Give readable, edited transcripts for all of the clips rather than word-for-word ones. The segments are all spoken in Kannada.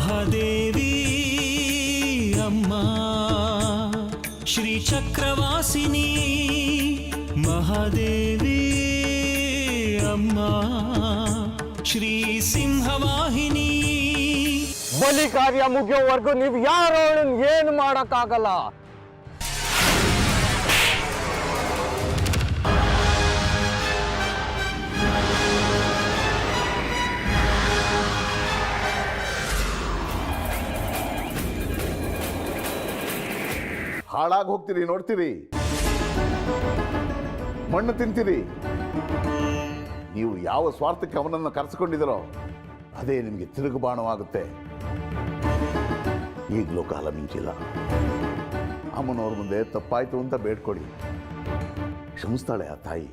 ಮಹಾದೇವಿ ಅಮ್ಮ ಶ್ರೀ ಚಕ್ರವಾಸಿನಿ ಮಹಾದೇವಿ ಅಮ್ಮ ಶ್ರೀ ಸಿಂಹವಾಹಿನಿ. ಬಲಿ ಕಾರ್ಯ ಮುಗಿಯೋವರೆಗೂ ನೀವು ಯಾರು ಏನು ಮಾಡಕ್ಕಾಗಲ್ಲ. ಹಾಳಾಗಿ ಹೋಗ್ತೀರಿ, ನೋಡ್ತೀರಿ, ಮಣ್ಣು ತಿಂತೀರಿ. ನೀವು ಯಾವ ಸ್ವಾರ್ಥಕ್ಕೆ ಅವನನ್ನು ಕರೆಸಿಕೊಂಡಿದ್ದೀರೋ ಅದೇ ನಿಮಗೆ ತಿರುಗುಬಾಣವಾಗುತ್ತೆ. ಈಗಲೂ ಕಾಲ ಮಿಂಚಿಲ್ಲ. ಅಮ್ಮನವ್ರ ಮುಂದೆ ತಪ್ಪಾಯ್ತು ಅಂತ ಬೇಡ್ಕೊಡಿ, ಕ್ಷಮಿಸ್ತಾಳೆ ಆ ತಾಯಿ.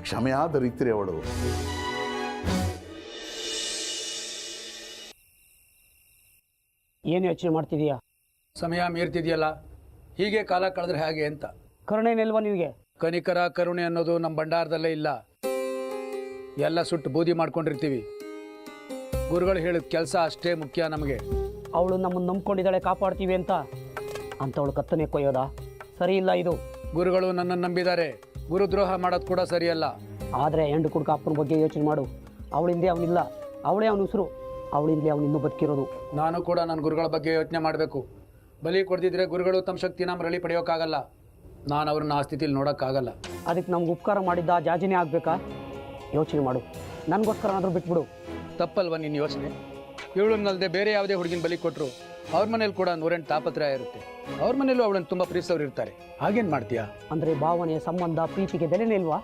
ಕ್ಷಮೆಯಾದ ರೀತಿ ಅವಳು. ಏನು ಯೋಚನೆ ಮಾಡ್ತಿದೀಯಾ? ಸಮಯ ಮೀರ್ತಿದೆಯಲ್ಲ, ಹೀಗೆ ಕಾಲ ಕಳೆದ್ರೆ ಹೇಗೆ ಅಂತ. ಕರುಣೆನಿಲ್ವಾ ನಿನಗೆ? ಕನಿಕರ ಕರುಣೆ ಅನ್ನೋದು ನಮ್ಮ ಭಂಡಾರದಲ್ಲೇ ಇಲ್ಲ. ಎಲ್ಲ ಸುಟ್ಟು ಬೂದಿ ಮಾಡ್ಕೊಂಡಿರ್ತೀವಿ. ಗುರುಗಳು ಹೇಳಿದ ಕೆಲಸ ಅಷ್ಟೇ ಮುಖ್ಯ ನಮಗೆ. ಅವಳು ನಮ್ಮನ್ನು ನಂಬ್ಕೊಂಡಿದ್ದಾಳೆ, ಕಾಪಾಡ್ತೀವಿ ಅಂತ ಅಂತವಳು ಕತ್ತನೆ ಕೊಯ್ಯೋದಾ? ಸರಿ ಇಲ್ಲ ಇದು. ಗುರುಗಳು ನನ್ನನ್ನು ನಂಬಿದ್ದಾರೆ, ಗುರುದ್ರೋಹ ಮಾಡೋದು ಕೂಡ ಸರಿಯಲ್ಲ. ಆದರೆ ಹೆಂಡು ಕುಡ್ಕ ಅಪ್ಪನ ಬಗ್ಗೆ ಯೋಚನೆ ಮಾಡು. ಅವಳಿಂದೇ ಅವನಿಲ್ಲ, ಅವಳೇ ಅವನ ಉಸಿರು, ಅವಳಿಂದಲೇ ಅವನಿನ್ನೂ ಬದುಕಿರೋದು. ನಾನು ಕೂಡ ನನ್ನ ಗುರುಗಳ ಬಗ್ಗೆ ಯೋಚನೆ ಮಾಡಬೇಕು. ಬಲಿ ಕೊಡ್ದಿದ್ರೆ ಗುರುಗಳು ತಮ್ಮ ಶಕ್ತಿನ ಮರಳಿ ಪಡೆಯೋಕ್ಕಾಗಲ್ಲ. ನಾನು ಅವ್ರನ್ನ ಆ ಸ್ಥಿತಿಲಿ ನೋಡೋಕ್ಕಾಗಲ್ಲ. ಅದಕ್ಕೆ ನಮ್ಗೆ ಉಪಕಾರ ಮಾಡಿದ್ದ ಜಾಜಿನೇ ಆಗಬೇಕಾ? ಯೋಚನೆ ಮಾಡು, ನನಗೋಸ್ಕರನಾದರೂ ಬಿಟ್ಬಿಡು. ತಪ್ಪಲ್ವ ನಿನ್ನ ಯೋಚನೆ? ಇವಳನ್ನಲ್ಲದೆ ಬೇರೆ ಯಾವುದೇ ಹುಡುಗಿನ ಬಲಿ ಕೊಟ್ಟರು ಅವ್ರ ಮನೇಲಿ ಕೂಡ 108 ತಾಪತ್ರಯ ಇರುತ್ತೆ. ಅವ್ರ ಮನೇಲೂ ಅವಳನ್ನು ತುಂಬ ಪ್ರೀತಿಸೋರು ಇರ್ತಾರೆ. ಹಾಗೇನು ಮಾಡ್ತೀಯಾ? ಅಂದರೆ ಭಾವನೆ, ಸಂಬಂಧ, ಪ್ರೀತಿಗೆ ಬೆಲೆನೇ ಇಲ್ವಾ?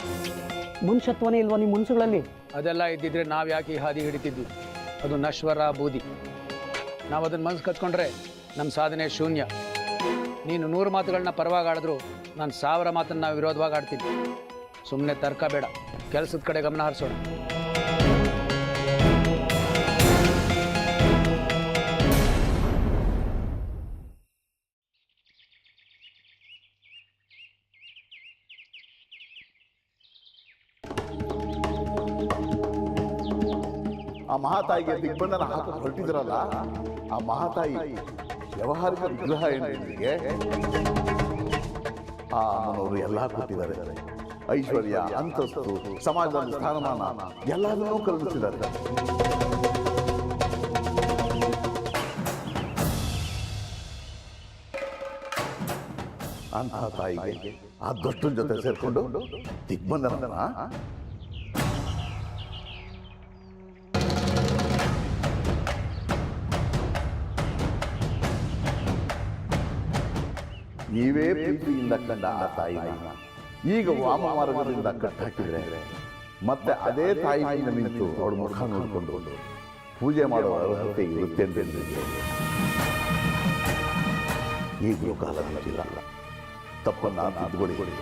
ಮನುಷ್ಯತ್ವನೇ ಇಲ್ವಾ ನಿಮ್ಮ ಮನಸ್ಸುಗಳಲ್ಲಿ? ಅದೆಲ್ಲ ಇದ್ದಿದ್ರೆ ನಾವು ಯಾಕೆ ಈ ಹಾದಿ ಹಿಡಿತಿದ್ವಿ? ಅದು ನಶ್ವರ ಬೂದಿ. ನಾವು ಅದನ್ನು ಮನಸ್ಸು ಕಚ್ಕೊಂಡ್ರೆ ನಮ್ಮ ಸಾಧನೆ ಶೂನ್ಯ. ನೀನು 100 ಮಾತುಗಳನ್ನ ಪರವಾಗಿ ಆಡಿದ್ರು ನಾನು 1000 ಮಾತನ್ನು ವಿರೋಧವಾಗಿ ಆಡ್ತೀನಿ. ಸುಮ್ಮನೆ ತರ್ಕ ಬೇಡ, ಕೆಲಸದ ಕಡೆ ಗಮನ ಹರಿಸೋಣ. ಆ ಮಹಾತಾಯಿಗೆ ದಿಗ್ಬಂಧನ ಹಾಕಿ ಹೊರಟಿದ್ರಲ್ಲ, ಆ ಮಹಾತಾಯಿ ವ್ಯವಹಾರಿಕ ವಿಗ್ರಹ ಏನಿಗೆ ಆ ಅಮ್ಮನವರು ಎಲ್ಲ ಕೊಟ್ಟಿದ್ದಾರೆ. ಐಶ್ವರ್ಯ, ಅಂತಸ್ತು, ಸಮಾಜದಲ್ಲಿ ಸ್ಥಾನಮಾನ ಎಲ್ಲದನ್ನೂ ಕರುಣಿಸಿದ್ದಾರೆ. ಅಂತಹ ತಾಯಿಗೆ ಆ ದುಷ್ಟನ ಜೊತೆ ಸೇರ್ಕೊಂಡು ದಿಗ್ಬಂಧನ. ನೀವೇ ಪ್ರೀತಿಯಿಂದ ಕಂಡ ಆ ತಾಯಿನ ಈಗ ವಾಮ ಮಾರ್ಗದಿಂದ ಕಟ್ಟಾಕಿದ್ರೆ ಮತ್ತೆ ಅದೇ ತಾಯಿ ಮುಂದೆ ನಿಂತು ಅವಳ ಮುಖ ನೋಡಿಕೊಂಡು ಪೂಜೆ ಮಾಡುವ ಅರ್ಹತೆ ಇರುತ್ತೆ ಅಂತ ಈಗಲೂ ಕಾಲ ಇಲ್ಲ. ತಪ್ಪನ್ನ ತಿದ್ದುಕೊಳ್ಳಿ.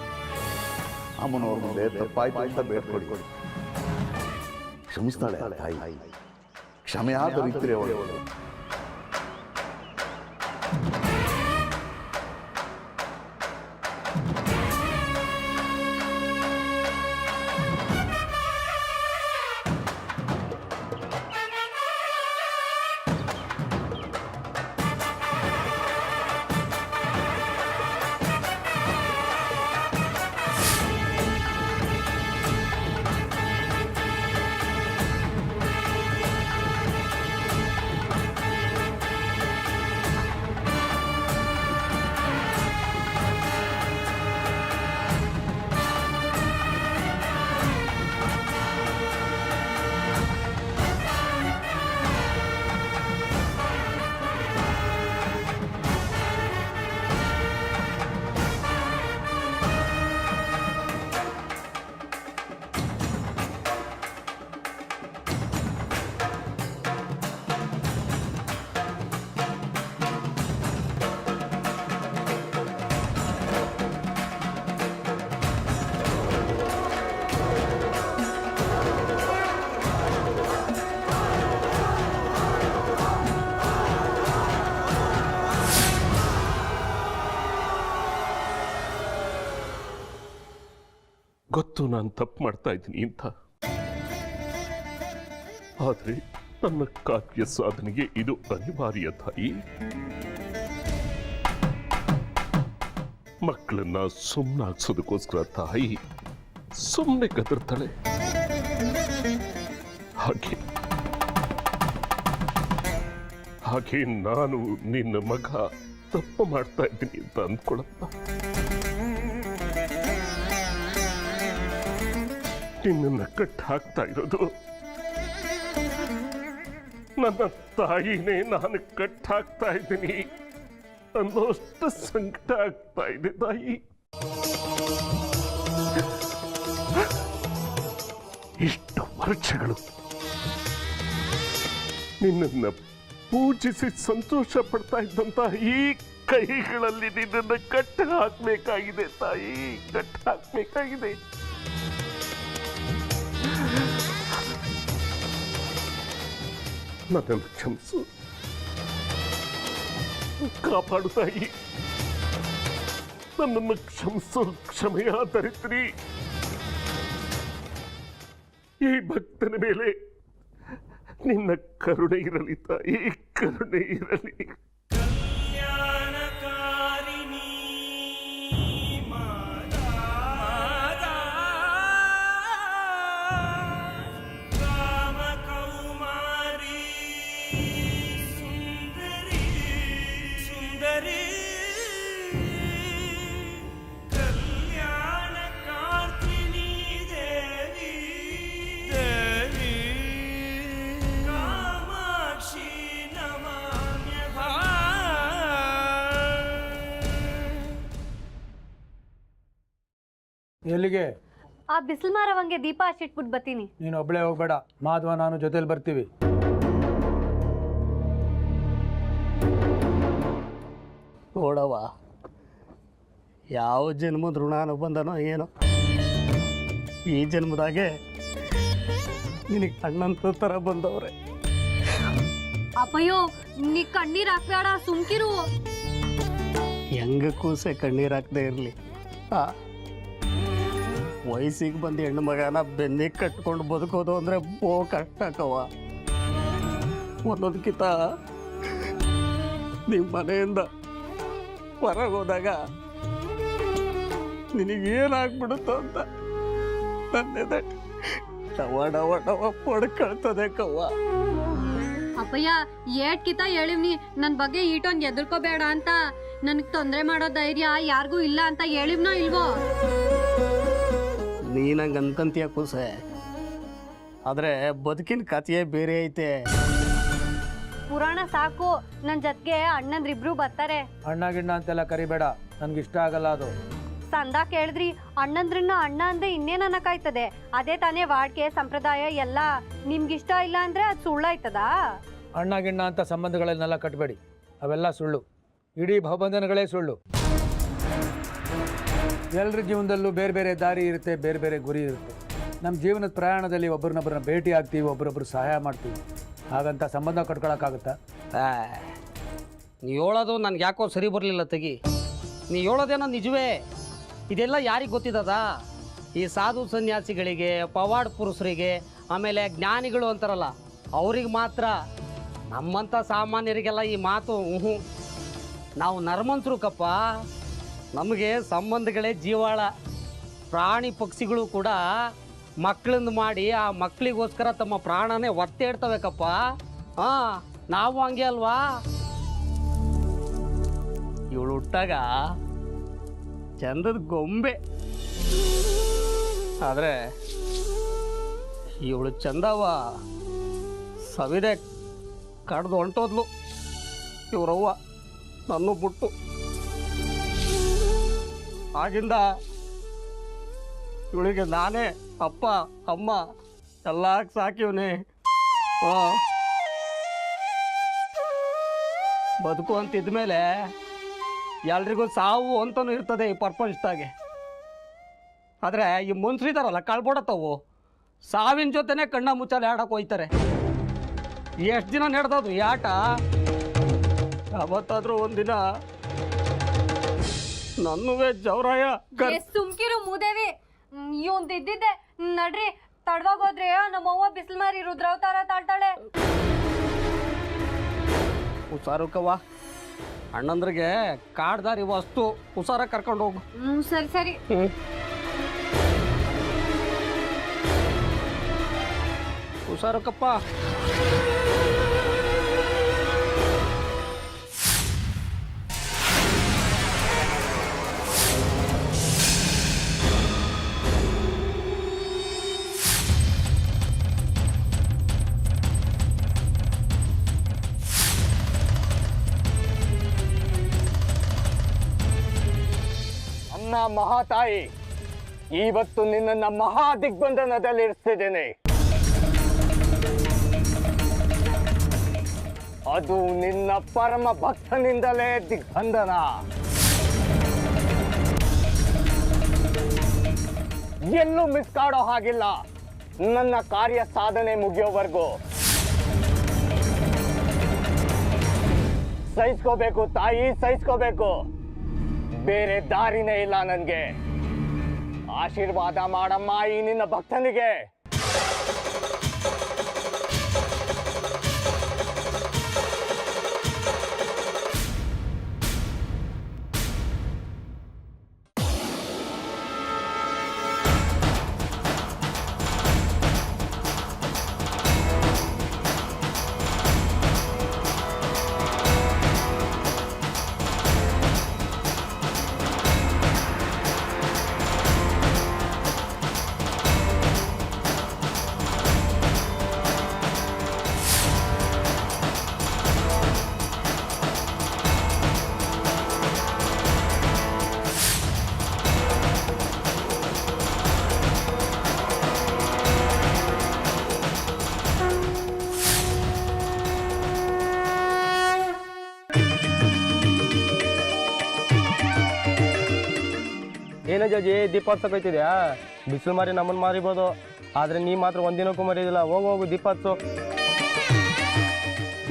ಅಮ್ಮನವ್ರ ಮುಂದೆ ತಪ್ಪಾಯ್ತು ಅಂತ ಬೇಡ್ಕೊಡಿ. ಕ್ಷಮಿಸ್ತಾಳೆ ಆ ತಾಯಿ. ಕ್ಷಮೆಯಾದ ರೀತಿ ಅವಳು. ಗೊತ್ತು ನಾನು ತಪ್ಪು ಮಾಡ್ತಾ ಇದ್ದೀನಿ ಅಂತ, ಆದರೆ ನನ್ನ ಕಾವ್ಯ ಸಾಧನೆಗೆ ಇದು ಅನಿವಾರ್ಯ ತಾಯಿ. ಮಕ್ಕಳನ್ನ ಸುಮ್ಮನಾಗ್ಸೋದಕ್ಕೋಸ್ಕರ ತಾಯಿ ಸುಮ್ಮನೆ ಗದರ್ತಾಳೆ. ಹಾಗೆ ನಾನು ನಿನ್ನ ಮಗ ತಪ್ಪು ಮಾಡ್ತಾ ಇದ್ದೀನಿ ಅಂತ ಅಂದ್ಕೊಳಪ್ಪ. ನಿನ್ನ ಕಟ್ಟ ಹಾಕ್ತಾ ಇರೋದು ನನ್ನ ತಾಯಿನೇ ನಾನು ಕಟ್ಟ ಹಾಕ್ತಾ ಇದ್ದೀನಿ ಅನ್ನೋಷ್ಟು ಸಂಕಟ ಆಗ್ತಾ ಇದೆ ತಾಯಿ. ಇಷ್ಟು ವರ್ಷಗಳು ನಿನ್ನನ್ನು ಪೂಜಿಸಿ ಸಂತೋಷ ಪಡ್ತಾ ಇದ್ದಂತ ಈ ಕೈಗಳಲ್ಲಿ ನಿನ್ನನ್ನು ಕಟ್ಟ ಹಾಕ್ಬೇಕಾಗಿದೆ ತಾಯಿ, ಕಟ್ಟ ಹಾಕ್ಬೇಕಾಗಿದೆ. ನನ್ನನ್ನು ಕ್ಷಮಿಸು, ಕಾಪಾಡು ತಾಯಿ, ನನ್ನನ್ನು ಕ್ಷಮಿಸು. ಕ್ಷಮೆಯ ಧರಿತ್ರಿ, ಈ ಭಕ್ತನ ಮೇಲೆ ನಿನ್ನ ಕರುಣೆ ಇರಲಿ ತಾಯಿ, ಕರುಣೆ ಇರಲಿ. ಎಲ್ಲಿಗೆ? ಆ ಬಿಸಿಲು ಮಾರವಂಗೆ ದೀಪ ಹಚ್ಚಿಟ್ಬಿಟ್ಟು ಬರ್ತೀನಿ. ನೀನು ಒಬ್ಬಳೇ ಹೋಗ್ಬೇಡ, ಮಾಧವ ನಾನು ಜೊತೆಲಿ ಬರ್ತೀವಿ. ನೋಡವ, ಯಾವ ಜನ್ಮದ ಋಣಾನು ಬಂದನೋ ಏನೋ, ಈ ಜನ್ಮದಾಗೆ ನಿನಗೆ ಅಣ್ಣಂತ ಥರ ಬಂದವ್ರೆ. ಅಪ್ಪಯ್ಯೋ, ನೀ ಕಣ್ಣೀರ್ ಹಾಕ್ಬೇಡ, ಸುಮ್ಕಿರು. ಹೆಂಗ ಕೂಸೆ ಕಣ್ಣೀರು ಹಾಕದೆ ಇರಲಿ. ವಯಸ್ಸಿಗೆ ಬಂದು ಹೆಣ್ಣು ಮಗನ ಬೆನ್ನಿಗೆ ಕಟ್ಕೊಂಡು ಬದುಕೋದು ಅಂದರೆ ಬೋ ಕಷ್ಟ ಆಕವ. ಒಂದೊಂದಕ್ಕಿಂತ ನಿಮ್ಮ ಮನೆಯಿಂದ ಹೊರಗೆ ಹೋದಾಗ ನಿನಗೇನಾಗ್ಬಿಡುತ್ತೋ ಅಂತ ನನ್ನೆದೆ ಡವ ಡವ ಡವ ಪಡ್ಕೊಳ್ತದೆ ಕವ್ವ. ಅಪ್ಪಯ್ಯ, ಏಟ್ಕಿತ ಹೇಳಿವ್ನಿ ನನ್ನ ಬಗ್ಗೆ ಈಟೊಂದು ಎದುರ್ಕೋಬೇಡ ಅಂತ. ನನಗೆ ತೊಂದರೆ ಮಾಡೋ ಧೈರ್ಯ ಯಾರಿಗೂ ಇಲ್ಲ ಅಂತ ಹೇಳಿವ್ನೋ ಇಲ್ವೋ? ನೀನಂಗೆ ಅನ್ಕಂತೀಯ ಕೂಸೆ, ಆದರೆ ಬದುಕಿನ ಕಥೆಯೇ ಬೇರೆ ಐತೆ. ಪುರಾಣ ಸಾಕು, ನನ್ನ ಜೊತೆಗೆ ಅಣ್ಣಂದ್ರಿಬ್ರು ಬರ್ತಾರೆ. ಅಣ್ಣ ಗಿಣ್ಣ ಅಂತೆಲ್ಲ ಕರಿಬೇಡ, ನನ್ಗೆ ಇಷ್ಟ ಆಗಲ್ಲ ಅದು. ಸಂದ ಕೇಳಿದ್ರಿ, ಅಣ್ಣಂದ್ರನ್ನ ಅಣ್ಣ ಅಂದ್ರೆ ಇನ್ನೇನ್ ಅನ್ನಕಾಯ್ತದೆ? ಅದೇ ತಾನೇ ವಾಡ್ಕೆ ಸಂಪ್ರದಾಯ ಎಲ್ಲ. ನಿಮ್ಗಿಷ್ಟ ಇಲ್ಲ ಅಂದ್ರೆ ಅದು ಸುಳ್ಳಾಯ್ತದ? ಅಣ್ಣ ಗಿಣ್ಣ ಅಂತ ಸಂಬಂಧಗಳನ್ನೆಲ್ಲ ಕಟ್ಟಬೇಡಿ, ಅವೆಲ್ಲ ಸುಳ್ಳು. ಇಡೀ ಭವಬಂಧನಗಳೇ ಸುಳ್ಳು. ಎಲ್ಲರ ಜೀವನದಲ್ಲೂ ಬೇರೆ ಬೇರೆ ದಾರಿ ಇರುತ್ತೆ, ಬೇರೆ ಬೇರೆ ಗುರಿ ಇರುತ್ತೆ. ನಮ್ಮ ಜೀವನದ ಪ್ರಯಾಣದಲ್ಲಿ ಒಬ್ಬರನ್ನೊಬ್ಬರನ್ನ ಭೇಟಿ ಆಗ್ತೀವಿ, ಒಬ್ಬರೊಬ್ಬರು ಸಹಾಯ ಮಾಡ್ತೀವಿ. ಹಾಗಂತ ಸಂಬಂಧ ಕಟ್ಕೊಳಕ್ಕಾಗುತ್ತಾ? ನೀ ಹೇಳೋದು ನನಗೆ ಯಾಕೋ ಸರಿ ಬರಲಿಲ್ಲ ತೆಗಿ. ನೀ ಹೇಳೋದೇನೋ ನಿಜವೇ, ಇದೆಲ್ಲ ಯಾರಿಗೆ ಗೊತ್ತಿದ್ದದ? ಈ ಸಾಧು ಸನ್ಯಾಸಿಗಳಿಗೆ, ಪವಾಡ್ ಪುರುಷರಿಗೆ, ಆಮೇಲೆ ಜ್ಞಾನಿಗಳು ಅಂತಾರಲ್ಲ ಅವ್ರಿಗೆ ಮಾತ್ರ. ನಮ್ಮಂಥ ಸಾಮಾನ್ಯರಿಗೆಲ್ಲ ಈ ಮಾತು ನಾವು ನರ್ಮನ್ಸರು ಕಪ್ಪ. ನಮಗೆ ಸಂಬಂಧಗಳೇ ಜೀವಾಳ. ಪ್ರಾಣಿ ಪಕ್ಷಿಗಳು ಕೂಡ ಮಕ್ಕಳನ್ನು ಮಾಡಿ ಆ ಮಕ್ಕಳಿಗೋಸ್ಕರ ತಮ್ಮ ಪ್ರಾಣನೇ ಒತ್ತೆ ಇಡ್ತಬೇಕಪ್ಪ. ನಾವು ಹಂಗೆ ಅಲ್ವಾ? ಇವಳು ಹುಟ್ಟಾಗ ಚಂದದ ಗೊಂಬೆ, ಆದರೆ ಇವಳು ಚಂದವ ಸವಿದೆ ಕಡ್ದು ಹೊಂಟೋದ್ಲು ಇವರವ್ವ ನನ್ನೂ ಬಿಟ್ಟು. ಆಗಿಂದ ಇವಳಿಗೆ ನಾನೇ ಅಪ್ಪ ಅಮ್ಮ ಎಲ್ಲ ಸಾಕಿವ್ನಿ. ಬದುಕು ಅಂತಿದ್ಮೇಲೆ ಎಲ್ರಿಗೂ ಸಾವು ಅಂತಲೂ ಇರ್ತದೆ ಈ ಪ್ರಪಂಚದಾಗೆ. ಆದರೆ ಈ ಮನ್ಸರಿದಾರಲ್ಲ ಕಳ್ಬಿಡತ್ತವು, ಸಾವಿನ ಜೊತೆನೆ ಕಣ್ಣ ಮುಚ್ಚಾಲೆ ಆಡಕ್ಕೆ ಹೋಯ್ತಾರೆ. ಎಷ್ಟು ದಿನ ನಡೆದದು ಈ ಆಟ? ಯಾವತ್ತಾದ್ರೂ ಒಂದಿನ ನನ್ನುವೇ ಜವರಾಯ ಸುಮ್ಕಿರು ಮೂದೇವಿ, ಇವಂದು ಇದ್ದಿದ್ದೆ. ನಡ್ರಿ ತಡವಾಗೋದ್ರೆ ನಮ್ಮವ್ವ ಬಿಸಿಲು ಮಾರಿ ರುದ್ರಾವತಾರ ತಾಳ್ತಾಳೆ. ಹುಷಾರುಕವ್ವ, ಅಣ್ಣಂದ್ರಿಗೆ ಕಾಡ್ದಾರಿ ವಸ್ತು ಹುಷಾರ ಕರ್ಕೊಂಡು ಹೋಗು. ಸರಿ ಸರಿ. ಹುಷಾರುಕಪ್ಪ. ಅನ್ನ ಮಹಾತಾಯಿ, ಇವತ್ತು ನಿನ್ನನ್ನು ಮಹಾ ದಿಗ್ಬಂಧನದಲ್ಲಿ ಇರಿಸ್ತಿದ್ದೇನೆ. ಅದು ನಿನ್ನ ಪರಮ ಭಕ್ತನಿಂದಲೇ ದಿಗ್ಬಂಧನ. ಎಲ್ಲೂ ಮಿಸ್ ಕಾಡೋ ಹಾಗಿಲ್ಲ. ನನ್ನ ಕಾರ್ಯ ಸಾಧನೆ ಮುಗಿಯೋವರೆಗೂ ಸಹಿಸ್ಕೋಬೇಕು ತಾಯಿ, ಸಹಿಸ್ಕೋಬೇಕು. ಬೇರೆ ದಾರಿನೇ ಇಲ್ಲ ನನಗೆ. ಆಶೀರ್ವಾದ ಮಾಡಮ್ಮ ಈ ನಿನ್ನ ಭಕ್ತನಿಗೆ. ಏನೇ ಜಾಜಿ, ದೀಪೋತ್ಸವ ಐತಿದ್ಯಾ? ಬಿಸಿಲು ಮಾರಿ ನಮ್ಮನ್ನು ಮಾರಿಬೋದು, ಆದರೆ ನೀ ಮಾತ್ರ ಒಂದಿನಕ್ಕೂ ಮರಿಯೋದಿಲ್ಲ. ಹೋಗು ದೀಪ ಹಚ್ಚು.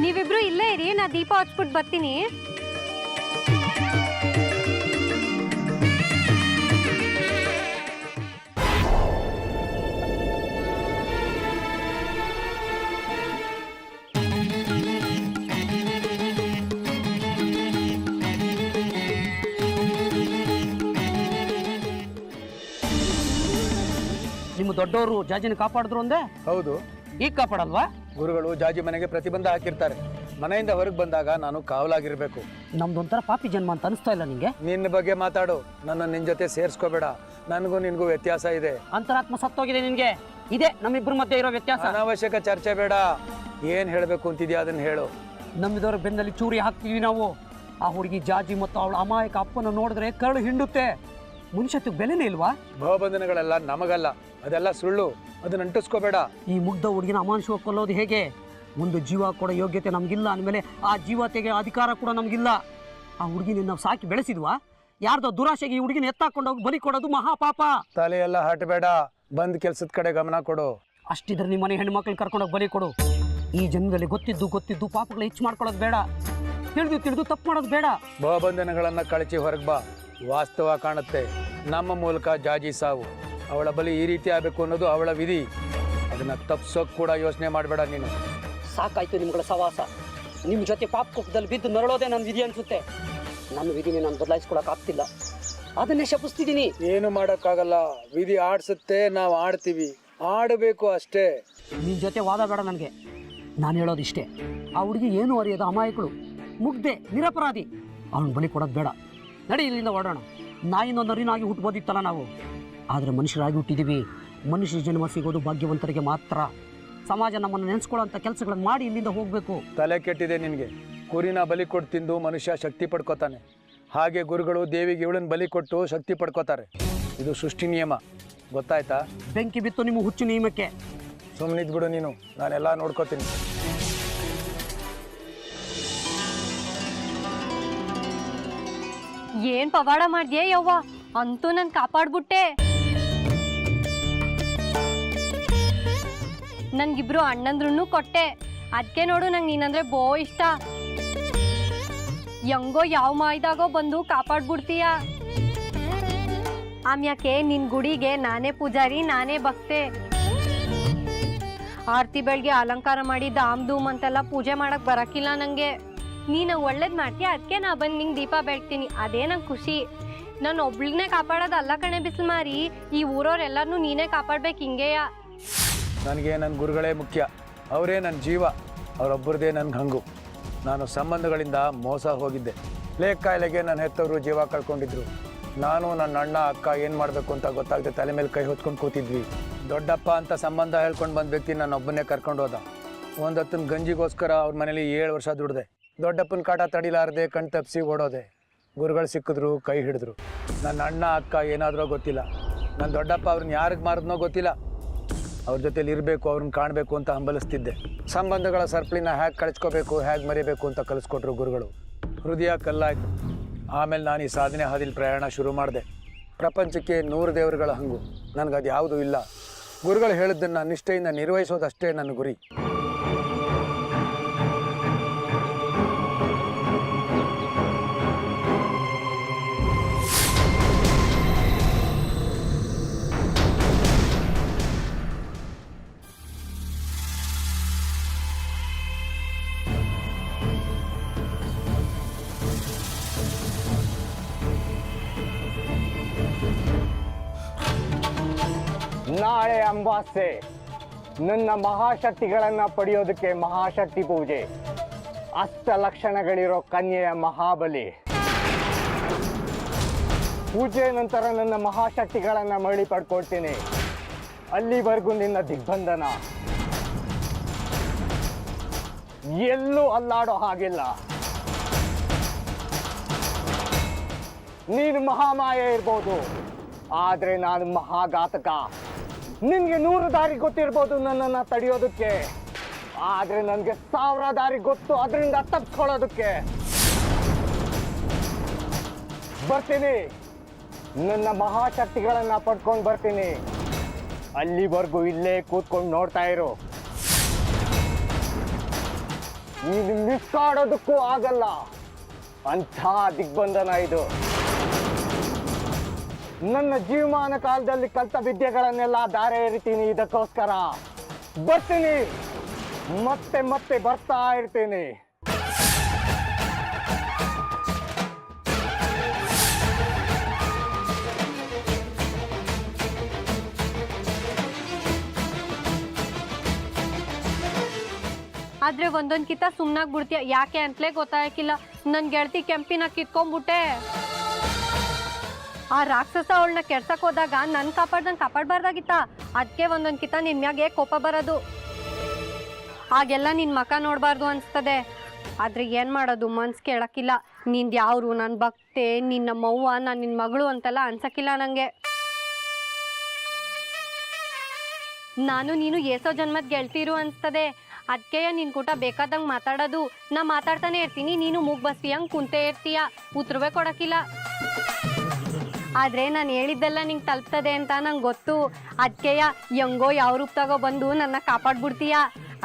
ನೀವಿಬ್ರು ಇಲ್ಲೇ ಇರಿ, ನಾ ದೀಪ ಹಚ್ಬಿಟ್ಟು ಬರ್ತೀನಿ. ನಿಮ್ಮ ದೊಡ್ಡವರು ಜಾಜಿನ ಕಾಪಾಡಿದ್ರು ಅಂದೆ, ಹೌದು. ಈಗ ಕಾಪಾಡಲ್ವಾ? ಗುರುಗಳು ಜಾಜಿ ಮನೆಗೆ ಪ್ರತಿಬಂಧ ಹಾಕಿರ್ತಾರೆ. ಮನೆಯಿಂದ ಹೊರಗೆ ಬಂದಾಗ ನಾನು ಕಾವಲಾಗಿರ್ಬೇಕು. ನಮ್ದೊಂಥರ ಪಾಪಿ ಜನ್ಮ ಅಂತ ಅನಿಸ್ತಾ ಇಲ್ಲ ನಿಂಗೆ? ನಿನ್ನ ಬಗ್ಗೆ ಮಾತಾಡು, ನನ್ನ ನಿನ್ ಜೊತೆ ಸೇರ್ಸ್ಕೋಬೇಡ. ನನಗೂ ನಿನ್ಗೂ ವ್ಯತ್ಯಾಸ ಇದೆ. ಅಂತರಾತ್ಮ ಸತ್ತೋಗಿದೆ ನಿನ್ಗೆ. ಇದೆ ನಮ್ಮಿಬ್ಬರ ಮಧ್ಯೆ ಇರೋ ವ್ಯತ್ಯಾಸ. ಅನಾವಶ್ಯಕ ಚರ್ಚೆ ಬೇಡ. ಏನ್ ಹೇಳ್ಬೇಕು ಅಂತಿದ್ಯಾ ಅದನ್ನ ಹೇಳು. ನಮ್ಮಿದವ್ರ ಬೆನ್ನಲ್ಲಿ ಚೂರಿ ಹಾಕ್ತೀವಿ ನಾವು. ಆ ಹುಡುಗಿ ಜಾಜಿ ಮತ್ತು ಅವಳ ಅಮಾಯಕ ಅಪ್ಪನ ನೋಡಿದ್ರೆ ಕರಳು ಹಿಂಡುತ್ತೆ. ಮನುಷ್ಯತ್ವಕ್ಕೆ ಬೆಲೆನೇ ಇಲ್ವಾ? ಭಾವಬಂಧನಗಳೆಲ್ಲ ನಮಗಲ್ಲ, ಅದೆಲ್ಲ ಸುಳ್ಳು. ಅದನ್ನ ಅಂಟಿಸ್ಕೋಬೇಡ. ಈ ಮುಗ್ಧ ಹುಡುಗಿನ ಅಮಾನುಷವಾಗಿ ಕೊಲ್ಲೋದು ಹೇಗೆ? ಒಂದು ಜೀವ ಕೊಡೋ ಯೋಗ್ಯತೆ ನಮಗಿಲ್ಲ ಅಂದಮೇಲೆ ಆ ಜೀವತೆಗೆ ಅಧಿಕಾರ ಕೂಡ ನಮಗಿಲ್ಲ. ಆ ಹುಡುಗಿನ ನಾವು ಸಾಕಿ ಬೆಳೆಸಿದ್ವಾ? ಯಾರ್ದೋ ದುರಾಶೆಗೆ ಈ ಹುಡುಗಿನ ಎತ್ತಾಕೊಂಡೋಗಿ ಬಲಿ ಕೊಡೋದು ಮಹಾಪಾಪ. ತಲೆಯೆಲ್ಲ ಹಟಬೇಡ, ಬಂದ್ ಕೆಲ್ಸದ ಕಡೆ ಗಮನ ಕೊಡು. ಅಷ್ಟಿದ್ರೆ ನಿಮ್ಮ ಮನೆ ಹೆಣ್ಣು ಮಕ್ಳು ಕರ್ಕೊಂಡೋಗಿ ಬಲಿ ಕೊಡು. ಈ ಜನ್ಮದಲ್ಲಿ ಗೊತ್ತಿದ್ದು ಪಾಪಗಳು ಹೆಚ್ಚು ಮಾಡ್ಕೊಳ್ಳೋದು ಬೇಡ. ತಿಳಿದು ತಪ್ಪು ಮಾಡೋದು ಬೇಡ. ಭಾವಬಂಧನಗಳನ್ನ ಕಳಚಿ ಹೊರಗೆ ಬಾ. ವಾಸ್ತವ ಕಾಣುತ್ತೆ. ನಮ್ಮ ಮೂಲಕ ಜಾಜಿ ಸಾವು. ಅವಳ ಬಲಿ ಈ ರೀತಿ ಆಗಬೇಕು ಅನ್ನೋದು ಅವಳ ವಿಧಿ. ಅದನ್ನ ತಪ್ಸೋಕ್ ಕೂಡ ಯೋಚನೆ ಮಾಡಬೇಡ ನೀನು. ಸಾಕಾಯ್ತು ನಿಮ್ಗಳ ಸವಾಸ. ನಿಮ್ಮ ಜೊತೆ ಪಾಪ ಕುಪ್ಪದಲ್ಲಿ ಬಿದ್ದು ನರಳೋದೇ ನನ್ನ ವಿಧಿ ಅನ್ಸುತ್ತೆ. ನನ್ನ ವಿಧಿನೇ ನಾನು ಬದಲಾಯಿಸ್ಕೊಳಕ್ ಆಗ್ತಿಲ್ಲ, ಅದನ್ನೇ ಶಪಿಸ್ತಿದ್ದೀನಿ. ಏನು ಮಾಡೋಕ್ಕಾಗಲ್ಲ. ವಿಧಿ ಆಡ್ಸುತ್ತೆ, ನಾವು ಆಡ್ತೀವಿ. ಆಡಬೇಕು ಅಷ್ಟೇ. ನಿನ್ನ ಜೊತೆ ವಾದ ಬೇಡ ನನಗೆ. ನಾನು ಹೇಳೋದಿಷ್ಟೇ, ಆ ಹುಡುಗಿ ಏನು ಅರಿಯೋದು ಅಮಾಯಕಳು, ಮುಗ್ದೆ, ನಿರಪರಾಧಿ. ಅವನು ಬಲಿ ಕೊಡೋದು ಬೇಡ. ನಡಿ ಇಲ್ಲಿಂದ ಓಡೋಣ. ನಾಯಿನ ನರಿನಾಗಿ ಹುಟ್ಟಬೋದಿತ್ತಲ್ಲ ನಾವು, ಆದರೆ ಮನುಷ್ಯರಾಗಿ ಹುಟ್ಟಿದ್ದೀವಿ. ಮನುಷ್ಯ ಜನ್ಮ ಸಿಗೋದು ಭಾಗ್ಯವಂತರಿಗೆ ಮಾತ್ರ. ಸಮಾಜ ನಮ್ಮನ್ನು ನೆನೆಸ್ಕೊಳ್ಳೋಂಥ ಕೆಲಸಗಳನ್ನು ಮಾಡಿ ಇಲ್ಲಿಂದ ಹೋಗಬೇಕು. ತಲೆ ಕೆಟ್ಟಿದೆ ನಿನಗೆ. ಕುರಿನ ಬಲಿ ಕೊಟ್ಟು ತಿಂದು ಮನುಷ್ಯ ಶಕ್ತಿ ಪಡ್ಕೋತಾನೆ. ಹಾಗೆ ಗುರುಗಳು ದೇವಿಗೆ ಇವಳನ್ನ ಬಲಿ ಕೊಟ್ಟು ಶಕ್ತಿ ಪಡ್ಕೋತಾರೆ. ಇದು ಸೃಷ್ಟಿ ನಿಯಮ, ಗೊತ್ತಾಯ್ತಾ? ಬೆಂಕಿ ಬಿತ್ತು ನಿಮ್ಮ ಹುಚ್ಚು ನಿಯಮಕ್ಕೆ. ಸುಮ್ಮನಿದ್ಬಿಡು ನೀನು, ನಾನೆಲ್ಲ ನೋಡ್ಕೋತೀನಿ. ಏನ್ ಪವಾಡ ಮಾಡ್ದೆ ಯವ್ವ, ಅಂತೂ ನನ್ ಕಾಪಾಡ್ಬಿಟ್ಟೆ. ನನ್ಗಿಬ್ರು ಅಣ್ಣಂದ್ರೂ ಕೊಟ್ಟೆ. ಅದಕ್ಕೆ ನೋಡು ನಂಗೆ ನೀನಂದ್ರೆ ಬೋ ಇಷ್ಟ. ಹೆಂಗೋ ಯಾವ ಮಾಯ್ದಾಗೋ ಬಂದು ಕಾಪಾಡ್ಬಿಡ್ತೀಯ. ಆಮ್ಯಾಕೆ ನಿನ್ ಗುಡಿಗೆ ನಾನೇ ಪೂಜಾರಿ, ನಾನೇ ಭಕ್ತೆ. ಆರತಿ ಬೆಳಗ್ಗೆ ಅಲಂಕಾರ ಮಾಡಿ ದಾಮ್ ಧೂಮ್ ಅಂತೆಲ್ಲ ಪೂಜೆ ಮಾಡಕ್ ಬರಕಿಲ್ಲ ನಂಗೆ. ನೀನು ಒಳ್ಳೇದ್ ಮಾಡ್ತೀಯ, ಅದಕ್ಕೆ ನಾ ಬಂದು ನಿಂಗೆ ದೀಪ ಬೆಳಗ್ತೀನಿ, ಅದೇ ನಂಗೆ ಖುಷಿ. ನಾನು ಒಬ್ಳನ್ನೇ ಕಾಪಾಡೋದು ಅಲ್ಲ ಕಣೆ ಬಿಸಿಲು ಮಾರಿ, ಈ ಊರವ್ರೆಲ್ಲರನ್ನೂ ನೀನೇ ಕಾಪಾಡ್ಬೇಕು ಹಿಂಗೆಯ. ನನಗೆ ನನ್ನ ಗುರುಗಳೇ ಮುಖ್ಯ, ಅವರೇ ನನ್ನ ಜೀವ, ಅವರೊಬ್ಬರದೇ ನನ್ನ ಹಂಗು. ನಾನು ಸಂಬಂಧಗಳಿಂದ ಮೋಸ ಹೋಗಿದ್ದೆ. ಕಾಯಿಲೆಗೆ ನನ್ನ ಹೆತ್ತವರು ಜೀವ ಕಳ್ಕೊಂಡಿದ್ರು. ನಾನು ನನ್ನ ಅಣ್ಣ ಅಕ್ಕ ಏನು ಮಾಡಬೇಕು ಅಂತ ಗೊತ್ತಾಗದೆ ತಲೆ ಮೇಲೆ ಕೈ ಹೊತ್ಕೊಂಡು ಕೂತಿದ್ವಿ. ದೊಡ್ಡಪ್ಪ ಅಂತ ಸಂಬಂಧ ಹೇಳ್ಕೊಂಡು ಬಂದ ವ್ಯಕ್ತಿ ನನ್ನ ಒಬ್ಬನೇ ಕರ್ಕೊಂಡು ಹೋದ. ಒಂದು ಹೊತ್ತಿನ ಗಂಜಿಗೋಸ್ಕರ ಅವ್ರ ಮನೇಲಿ 7 ವರ್ಷ ದುಡ್ದೆ. ದೊಡ್ಡಪ್ಪನ ಕಾಟ ತಡಿಲಾರದೆ ಕಣ್ ತಪ್ಪಿಸಿ ಓಡೋದೆ. ಗುರುಗಳು ಸಿಕ್ಕಿದ್ರು, ಕೈ ಹಿಡಿದ್ರು. ನನ್ನ ಅಣ್ಣ ಅಕ್ಕ ಏನಾದರೂ ಗೊತ್ತಿಲ್ಲ. ನನ್ನ ದೊಡ್ಡಪ್ಪ ಅವ್ರನ್ನ ಯಾರಿಗೆ ಮಾರಿದ್ನೋ ಗೊತ್ತಿಲ್ಲ. ಅವ್ರ ಜೊತೆಲಿ ಇರಬೇಕು, ಅವ್ರನ್ನ ಕಾಣಬೇಕು ಅಂತ ಹಂಬಲಿಸ್ತಿದ್ದೆ. ಸಂಬಂಧಗಳ ಸರಪಳಿನ ಹೇಗೆ ಕಳಿಸ್ಕೋಬೇಕು, ಹೇಗೆ ಮರಿಬೇಕು ಅಂತ ಕಲಿಸ್ಕೊಟ್ರು ಗುರುಗಳು. ಹೃದಯ ಕಲ್ಲಾಯಿತು. ಆಮೇಲೆ ನಾನು ಈ ಸಾಧನೆ ಹಾದಿಲಿ ಪ್ರಯಾಣ ಶುರು ಮಾಡಿದೆ. ಪ್ರಪಂಚಕ್ಕೆ 100 ದೇವರುಗಳ ಹಂಗು, ನನಗದು ಯಾವುದೂ ಇಲ್ಲ. ಗುರುಗಳು ಹೇಳಿದ್ದನ್ನು ನಿಷ್ಠೆಯಿಂದ ನಿರ್ವಹಿಸೋದಷ್ಟೇ ನನ್ನ ಗುರಿ. ನಾಳೆ ಅಮಾವಾಸ್ಯೆ, ನನ್ನ ಮಹಾಶಕ್ತಿಗಳನ್ನ ಪಡೆಯೋದಕ್ಕೆ ಮಹಾಶಕ್ತಿ ಪೂಜೆ. ಅಷ್ಟ ಲಕ್ಷಣಗಳಿರೋ ಕನ್ಯೆಯ ಮಹಾಬಲಿ. ಪೂಜೆ ನಂತರ ನನ್ನ ಮಹಾಶಕ್ತಿಗಳನ್ನ ಮರಳಿ ಪಡ್ಕೊಳ್ತೀನಿ. ಅಲ್ಲಿವರೆಗೂ ನಿನ್ನ ದಿಗ್ಬಂಧನ, ಎಲ್ಲೂ ಅಲ್ಲಾಡೋ ಹಾಗಿಲ್ಲ. ನೀನು ಮಹಾಮಾಯ ಇರ್ಬೋದು, ಆದ್ರೆ ನಾನು ಮಹಾಘಾತಕ. ನಿನ್ಗೆ 100 ದಾರಿ ಗೊತ್ತಿರ್ಬೋದು ನನ್ನನ್ನು ತಡೆಯೋದಕ್ಕೆ, ಆದ್ರೆ ನನಗೆ 1000 ದಾರಿ ಗೊತ್ತು ಅದರಿಂದ ತಪ್ಪಿಸ್ಕೊಳ್ಳೋದಕ್ಕೆ. ಬರ್ತೀನಿ, ನನ್ನ ಮಹಾಶಕ್ತಿಗಳನ್ನ ಪಡ್ಕೊಂಡು ಬರ್ತೀನಿ. ಅಲ್ಲಿವರೆಗೂ ಇಲ್ಲೇ ಕೂತ್ಕೊಂಡು ನೋಡ್ತಾ ಇರು. ನೀನು ಮಿಸ್ ಮಾಡೋದಕ್ಕೂ ಆಗಲ್ಲ. ಅಂಥ ದಿಗ್ಬಂಧನ ಇದು. ನನ್ನ ಜೀವಮಾನ ಕಾಲದಲ್ಲಿ ಕಲಿತ ವಿದ್ಯೆಗಳನ್ನೆಲ್ಲ ದಾರೆ ಎರಿತೀನಿ. ಇದಕ್ಕೋಸ್ಕರ ಬರ್ತೀನಿ, ಮತ್ತೆ ಮತ್ತೆ ಬರ್ತಾ ಇರ್ತೀನಿ. ಆದ್ರೆ ಒಂದೊಂದ್ ಕಿತ್ತ ಸುಮ್ನಾಗ್ ಬಿಡ್ತೀಯ, ಯಾಕೆ ಅಂತಲೇ ಗೊತ್ತಾಗಿಲ್ಲ. ನನ್ ಗೆಳತಿ ಕೆಂಪಿನ ಕಿತ್ಕೊಂಡ್ಬಿಟ್ಟೆ. ಆ ರಾಕ್ಷಸ ಅವಳನ್ನ ಕೆಡ್ಸಕ್ ಹೋದಾಗ ನನ್ ಕಾಪಾಡ್ಬಾರ್ದಾಗಿತ್ತ. ಅದಕ್ಕೆ ಒಂದೊಂದ್ ಕಿತ್ತ ನಿನ್ ಮ್ಯಾಗೆ ಕೋಪ ಬರೋದು. ಹಾಗೆಲ್ಲ ನಿನ್ ಮಕ ನೋಡ್ಬಾರ್ದು ಅನ್ಸ್ತದೆ. ಆದ್ರೆ ಏನ್ ಮಾಡೋದು, ಮನ್ಸ್ ಕೇಳಕ್ಕಿಲ್ಲ. ನಿಂದ್ ಯಾವ್ರು, ನನ್ ಭಕ್ತೆ, ನಿನ್ನ ಮವ್ವ, ನಾನ್ ನಿನ್ ಮಗಳು ಅಂತೆಲ್ಲ ಅನ್ಸಕ್ಕಿಲ್ಲ ನಂಗೆ. ನಾನು ನೀನು ಏಸೋ ಜನ್ಮದ್ ಗೆಳ್ತಿರು ಅನ್ಸ್ತದೆ. ಅದಕ್ಕೆ ನಿನ್ ಕೂಟ ಬೇಕಾದಂಗೆ ಮಾತಾಡೋದು. ನಾ ಮಾತಾಡ್ತಾನೆ ಇರ್ತೀನಿ, ನೀನು ಮೂಗ್ ಬಸ್ತಿ ಹಂಗೆ ಕುಂತೇ ಇರ್ತೀಯ, ಉತ್ತರವೇ ಕೊಡಕ್ಕಿಲ್ಲ. ಆದ್ರೆ ನಾನು ಹೇಳಿದ್ದೆಲ್ಲ ನಿಂಗೆ ತಲುಪ್ತದೆ ಅಂತ ನಂಗೆ ಗೊತ್ತು. ಅದಕ್ಕೆಯ ಹೆಂಗೋ ಯಾವ ರೂಪ ತಗೋ ಬಂದು ನನ್ನ ಕಾಪಾಡ್ಬಿಡ್ತೀಯ,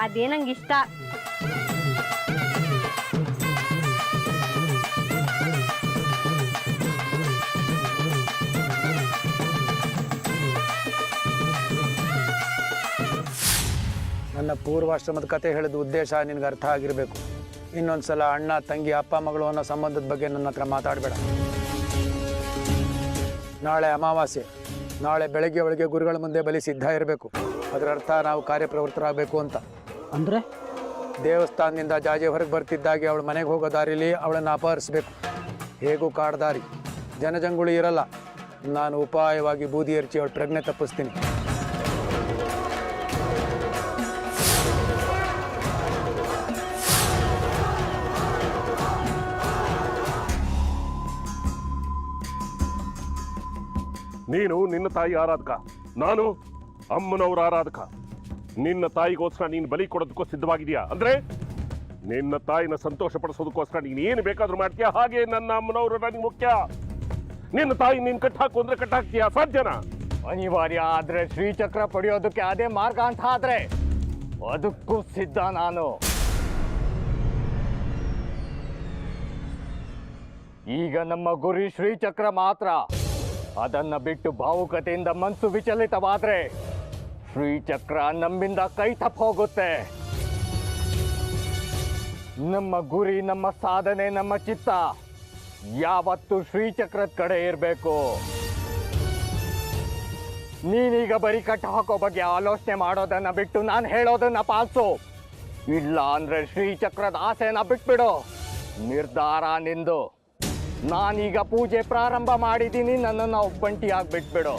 ಅದೇ ನಂಗೆ ಇಷ್ಟ. ನನ್ನ ಪೂರ್ವಾಶ್ರಮದ ಕತೆ ಹೇಳಿದ ಉದ್ದೇಶ ನಿನಗೆ ಅರ್ಥ ಆಗಿರಬೇಕು. ಇನ್ನೊಂದ್ಸಲ ಅಣ್ಣ ತಂಗಿ ಅಪ್ಪ ಮಗಳು ಅನ್ನೋ ಸಂಬಂಧದ ಬಗ್ಗೆ ನನ್ನ ಹತ್ರ ಮಾತಾಡಬೇಡ. ನಾಳೆ ಅಮಾವಾಸ್ಯೆ, ನಾಳೆ ಬೆಳಗ್ಗೆ ಒಳಗೆ ಗುರುಗಳ ಮುಂದೆ ಬಲಿ ಸಿದ್ಧ ಇರಬೇಕು. ಅದರ ಅರ್ಥ ನಾವು ಕಾರ್ಯಪ್ರವೃತ್ತರಾಗಬೇಕು ಅಂತ. ಅಂದರೆ ದೇವಸ್ಥಾನದಿಂದ ಜಾಜಿ ಹೊರಗೆ ಬರ್ತಿದ್ದಾಗೆ ಅವಳ ಮನೆಗೆ ಹೋಗೋ ದಾರಿಲಿ ಅವಳನ್ನು ಅಪಹರಿಸಬೇಕು. ಹೇಗೂ ಕಾಡ್ದಾರಿ, ಜನಜಂಗುಳಿ ಇರಲ್ಲ. ನಾನು ಉಪಾಯವಾಗಿ ಬೂದಿ ಎರಚಿ ಅವಳ ಪ್ರಜ್ಞೆ ತಪ್ಪಿಸ್ತೀನಿ. ನೀನು ನಿನ್ನ ತಾಯಿ ಆರಾಧಕ, ನಾನು ಅಮ್ಮನವ್ರ ಆರಾಧಕ. ನಿನ್ನ ತಾಯಿಗೋಸ್ಕರ ನೀನು ಬಲಿ ಕೊಡೋದಕ್ಕೂ ಸಿದ್ಧವಾಗಿದೆಯಾ? ಅಂದ್ರೆ ನಿನ್ನ ತಾಯಿನ ಸಂತೋಷ ಪಡಿಸೋದಕ್ಕೋಸ್ಕರ ನೀನು ಏನು ಬೇಕಾದ್ರೂ ಮಾಡ್ತೀಯಾ. ಹಾಗೆ ನನ್ನ ಅಮ್ಮನವರು ನನಗೆ ಮುಖ್ಯ. ನಿನ್ನ ತಾಯಿ ನೀನು ಕಟ್ಟಾಕು ಅಂದ್ರೆ ಕಟ್ಟಾಕ್ತೀಯಾ? ಸಾಧ್ಯನಾ? ಅನಿವಾರ್ಯ. ಆದ್ರೆ ಶ್ರೀಚಕ್ರ ಪಡೆಯೋದಕ್ಕೆ ಅದೇ ಮಾರ್ಗ ಅಂತ ಆದ್ರೆ ಅದಕ್ಕೂ ಸಿದ್ಧ ನಾನು. ಈಗ ನಮ್ಮ ಗುರಿ ಶ್ರೀಚಕ್ರ ಮಾತ್ರ. ಅದನ್ನ ಬಿಟ್ಟು ಭಾವುಕತೆಯಿಂದ ಮನಸ್ಸು ವಿಚಲಿತವಾದ್ರೆ ಶ್ರೀಚಕ್ರ ನಮ್ಮಿಂದ ಕೈ ತಪ್ಪ ಹೋಗುತ್ತೆ. ನಮ್ಮ ಗುರಿ, ನಮ್ಮ ಸಾಧನೆ, ನಮ್ಮ ಚಿತ್ತ ಯಾವತ್ತು ಶ್ರೀಚಕ್ರದ ಕಡೆ ಇರಬೇಕು. ನೀನೀಗ ಬರೀ ಕಟ್ಟು ಹಾಕೋ ಬಗ್ಗೆ ಆಲೋಚನೆ ಮಾಡೋದನ್ನ ಬಿಟ್ಟು ನಾನು ಹೇಳೋದನ್ನ ಪಾಲಿಸು. ಇಲ್ಲ ಅಂದ್ರೆ ಶ್ರೀಚಕ್ರದ ಆಸೆನ ಬಿಟ್ಬಿಡು. ನಿರ್ಧಾರ ನಿಂದು. ನಾನೀಗ ಪೂಜೆ ಪ್ರಾರಂಭ ಮಾಡಿದ್ದೀನಿ, ನನ್ನನ್ನು ಒಬ್ಬಂಟಿಯಾಗಿ ಬಿಟ್ಬಿಡು.